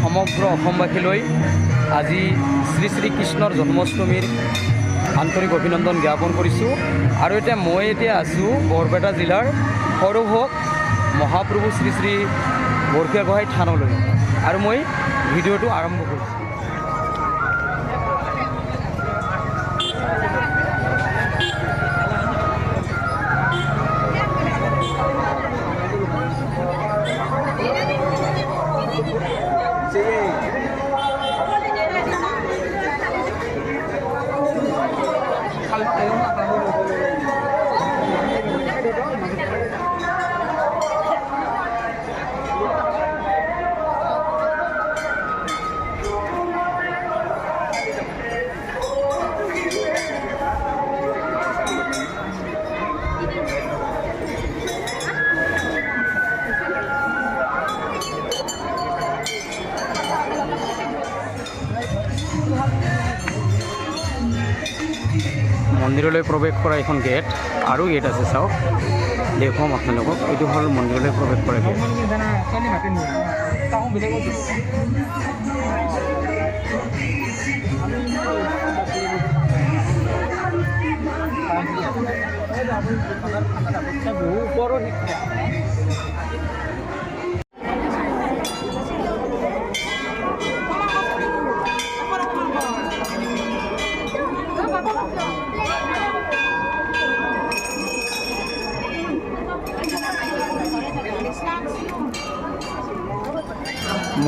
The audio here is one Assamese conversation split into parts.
সমগ্ৰ অসমবাসীলৈ আজি শ্ৰী শ্ৰী কৃষ্ণৰ জন্মাষ্টমীৰ আন্তৰিক অভিনন্দন জ্ঞাপন কৰিছোঁ। আৰু মই এতিয়া আছোঁ বৰপেটা জিলাৰ সৰভোগ মহাপ্ৰভু শ্ৰী শ্ৰী বৰখীয়া গোহাঁই থানলৈ, আৰু মই ভিডিঅ'টো আৰম্ভ কৰিছোঁ। মন্দিৰলৈ প্ৰৱেশ কৰা এখন গেট, আৰু গেট আছে, চাওক দেখুৱাম আপোনালোকক। এইটো হ'ল মন্দিৰলৈ প্ৰৱেশ কৰা গেট।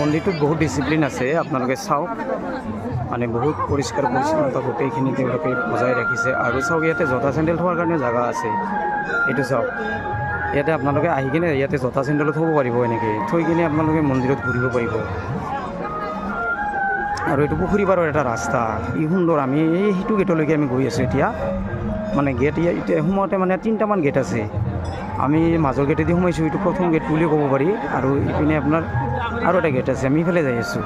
মন্দিৰটোত বহুত ডিচিপ্লিন আছে, আপোনালোকে চাওক, মানে বহুত পৰিষ্কাৰ পৰিচ্ছন্নতা গোটেইখিনি তেওঁলোকে বজাই ৰাখিছে। আৰু চাওক, ইয়াতে জোতা চেণ্ডেল থোৱাৰ কাৰণে জেগা আছে। এইটো চাওক, ইয়াতে আপোনালোকে আহি কিনে ইয়াতে জোতা চেণ্ডেলো থ'ব পাৰিব, এনেকৈ থৈ কিনে আপোনালোকে মন্দিৰত ঘূৰিব পাৰিব। আৰু এইটো পুখুৰী পাৰৰ এটা ৰাস্তা, ই সুন্দৰ। আমি সেইটো গেটলৈকে আমি গৈ আছোঁ এতিয়া। মানে গেট এতিয়া সোমাওঁতে মানে 3টামান গেট আছে। আমি মাজৰ গেটেদি সোমাইছোঁ, এইটো প্ৰথম গেট বুলিও ক'ব পাৰি। আৰু ইপিনে আপোনাৰ আৰু এটা গেট আছে, আমি ইফালে যাই আছোঁ।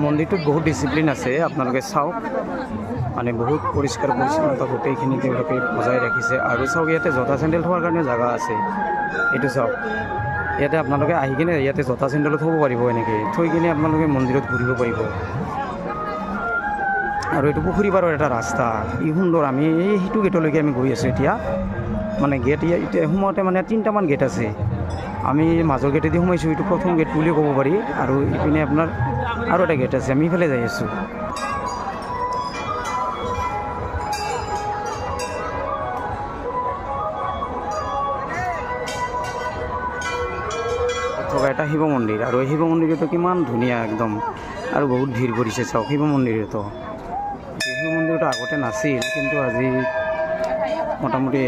মন্দিৰটোত বহুত ডিচিপ্লিন আছে, আপোনালোকে চাওক, মানে বহুত পৰিষ্কাৰ পৰিচ্ছন্নতা গোটেইখিনি তেওঁলোকে বজাই ৰাখিছে। আৰু চাওক, ইয়াতে জোতা চেণ্ডেল থোৱাৰ কাৰণে জেগা আছে। এইটো চাওক, ইয়াতে আপোনালোকে আহি কিনে ইয়াতে জোতা চেণ্ডেলো থ'ব পাৰিব, এনেকৈ থৈ কিনে আপোনালোকে মন্দিৰত ঘূৰিব পাৰিব। আৰু এইটো পুখুৰী পাৰৰ এটা ৰাস্তা, ই সুন্দৰ। আমি সেইটো গেটলৈকে আমি গৈ আছোঁ এতিয়া। মানে গেট এতিয়া সোমাওঁতে মানে 3টামান গেট আছে। আমি মাজৰ গেটেদি সোমাইছোঁ, এইটো প্ৰথম গেট বুলিও ক'ব পাৰি। আৰু ইপিনে আপোনাৰ আৰু এটা গেট আছে, আমি ইফালে যাই আছোঁ। থকা এটা শিৱ মন্দিৰ, আৰু এই শিৱ মন্দিৰটো কিমান ধুনীয়া একদম, আৰু বহুত ভিৰ কৰিছে। চাওক, শিৱ মন্দিৰতো, শিৱ মন্দিৰটো আগতে নাছিল, কিন্তু আজি মোটামুটি